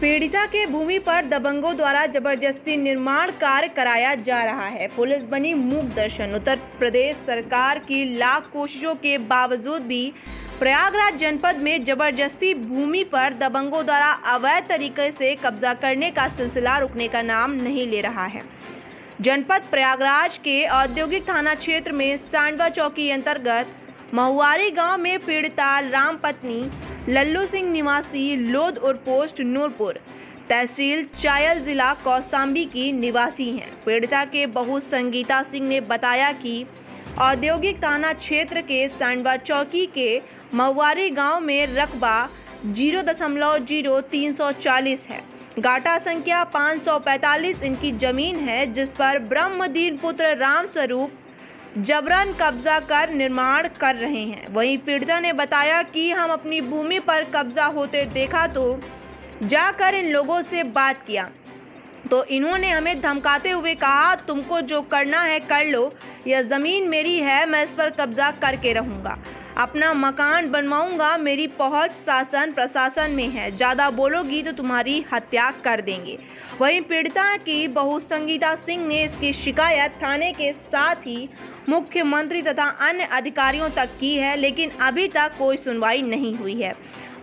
पीड़िता के भूमि पर दबंगों द्वारा जबरदस्ती निर्माण कार्य कराया जा रहा है। पुलिस बनी मूक दर्शन। उत्तर प्रदेश सरकार की लाख कोशिशों के बावजूद भी प्रयागराज जनपद में जबरदस्ती भूमि पर दबंगों द्वारा अवैध तरीके से कब्जा करने का सिलसिला रुकने का नाम नहीं ले रहा है। जनपद प्रयागराज के औद्योगिक थाना क्षेत्र में सांडवा चौकी अंतर्गत महुआरी गांव में पीड़िता राम पत्नी लल्लू सिंह निवासी लोध और पोस्ट नूरपुर तहसील चायल जिला कौसाम्बी की निवासी हैं। पीड़िता के बहू संगीता सिंह ने बताया कि औद्योगिक थाना क्षेत्र के सांडवा चौकी के महुआरी गांव में रकबा 0.0340 है। गाटा संख्या 545 इनकी जमीन है, जिस पर ब्रह्मदीन पुत्र राम स्वरूप जबरन कब्जा कर निर्माण कर रहे हैं। वहीं पीड़िता ने बताया कि हम अपनी भूमि पर कब्जा होते देखा तो जाकर इन लोगों से बात किया तो इन्होंने हमें धमकाते हुए कहा, तुमको जो करना है कर लो, यह ज़मीन मेरी है, मैं इस पर कब्जा करके रहूँगा, अपना मकान बनवाऊंगा, मेरी पहुंच शासन प्रशासन में है, ज़्यादा बोलोगी तो तुम्हारी हत्या कर देंगे। वहीं पीड़िता की बहू संगीता सिंह ने इसकी शिकायत थाने के साथ ही मुख्यमंत्री तथा अन्य अधिकारियों तक की है, लेकिन अभी तक कोई सुनवाई नहीं हुई है।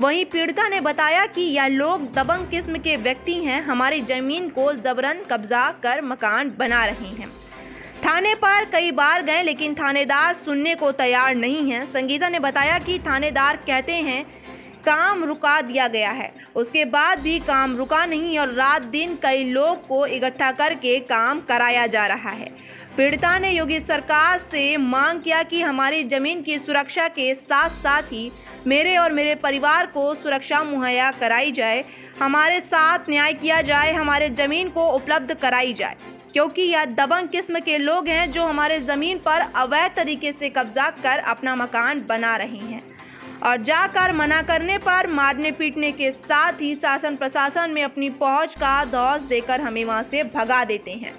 वहीं पीड़िता ने बताया कि यह लोग दबंग किस्म के व्यक्ति हैं, हमारी ज़मीन को जबरन कब्जा कर मकान बना रहे हैं। थाने पर कई बार गए लेकिन थानेदार सुनने को तैयार नहीं है। संगीता ने बताया कि थानेदार कहते हैं काम रुका दिया गया है, उसके बाद भी काम रुका नहीं और रात दिन कई लोग को इकट्ठा करके काम कराया जा रहा है। पीड़िता ने योगी सरकार से मांग किया कि हमारी ज़मीन की सुरक्षा के साथ साथ ही मेरे और मेरे परिवार को सुरक्षा मुहैया कराई जाए, हमारे साथ न्याय किया जाए, हमारे ज़मीन को उपलब्ध कराई जाए, क्योंकि यह दबंग किस्म के लोग हैं जो हमारे ज़मीन पर अवैध तरीके से कब्जा कर अपना मकान बना रहे हैं और जाकर मना करने पर मारने पीटने के साथ ही शासन प्रशासन में अपनी पहुंच का धौंस देकर हमें वहां से भगा देते हैं।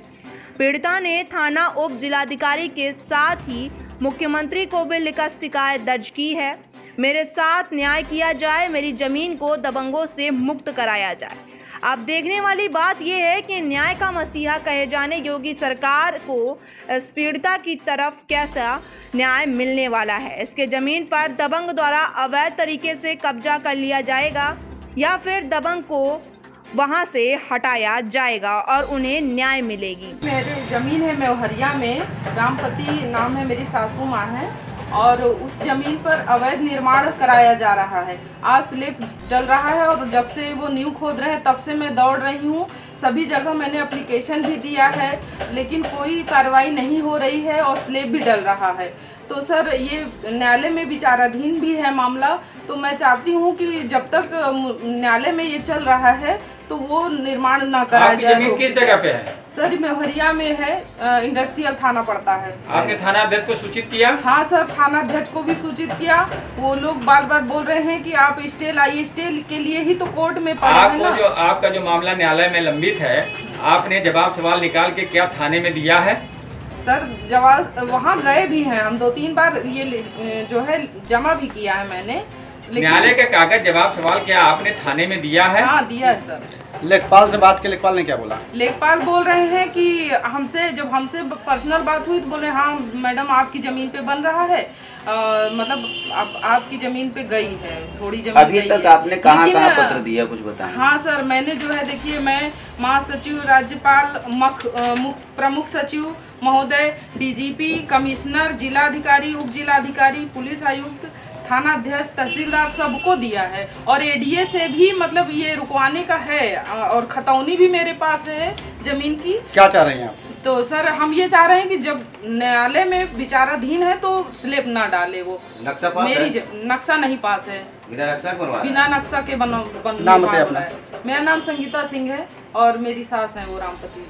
पीड़िता ने थाना उप जिलाधिकारी के साथ ही मुख्यमंत्री को भी लिखकर शिकायत दर्ज की है। मेरे साथ न्याय किया जाए, मेरी ज़मीन को दबंगों से मुक्त कराया जाए। अब देखने वाली बात यह है कि न्याय का मसीहा कहे जाने योगी सरकार को इस पीड़िता की तरफ कैसा न्याय मिलने वाला है। इसके ज़मीन पर दबंग द्वारा अवैध तरीके से कब्जा कर लिया जाएगा या फिर दबंग को वहां से हटाया जाएगा और उन्हें न्याय मिलेगी। मेरी ज़मीन है महुआरी में, रामपति नाम है, मेरी सासू माँ है और उस जमीन पर अवैध निर्माण कराया जा रहा है। आज स्लैब डल रहा है और जब से वो न्यू खोद रहे हैं तब से मैं दौड़ रही हूँ। सभी जगह मैंने एप्लीकेशन भी दिया है लेकिन कोई कार्रवाई नहीं हो रही है और स्लैब भी डल रहा है। तो सर ये न्यायालय में विचाराधीन भी है मामला, तो मैं चाहती हूँ कि जब तक न्यायालय में ये चल रहा है तो वो निर्माण ना कराया जाए। जमीन किस जगह पे है? सर महुआरी में है, इंडस्ट्रियल थाना पड़ता है। आपने थाना अध्यक्ष को सूचित किया? हाँ सर, थाना अध्यक्ष को भी सूचित किया। वो लोग बार बार बोल रहे हैं कि आप स्टे लाइए, स्टे के लिए ही तो कोर्ट में पड़े हैं ना। आपका जो मामला न्यायालय में लंबित है, आपने जवाब सवाल निकाल के क्या थाने में दिया है? सर जवाब वहाँ गए भी हैं हम, 2-3 बार ये जो है जमा भी किया है मैंने। न्यायालय के कागज जवाब सवाल क्या आपने थाने में दिया है? हाँ दिया है सर। लेखपाल से बात की, लेखपाल ने क्या बोला? लेखपाल बोल रहे हैं कि जब हमसे पर्सनल बात हुई तो बोले हाँ मैडम आपकी ज़मीन पे बन रहा है, मतलब आपकी ज़मीन पे गई है, थोड़ी ज़मीन अभी तक आपने कहाँ पत्र दिया, कुछ बताएं? हाँ सर, मैंने जो है देखिए, मैं महासचिव, राज्यपाल, प्रमुख सचिव महोदय, डीजीपी, कमिश्नर, जिलाधिकारी, उप जिलाधिकारी, पुलिस आयुक्त, थाना अध्यक्ष, तहसीलदार सबको दिया है और एडीए से भी मतलब ये रुकवाने का है और खतौनी भी मेरे पास है ज़मीन की। क्या चाह रहे हैं आप? तो सर हम ये चाह रहे हैं कि जब न्यायालय में विचाराधीन है तो स्लैब ना डाले। वो नक्शा पास मेरी नक्शा नहीं पास है, बिना नक्शा के बन। मेरा नाम संगीता सिंह है और मेरी सास है वो रामपति।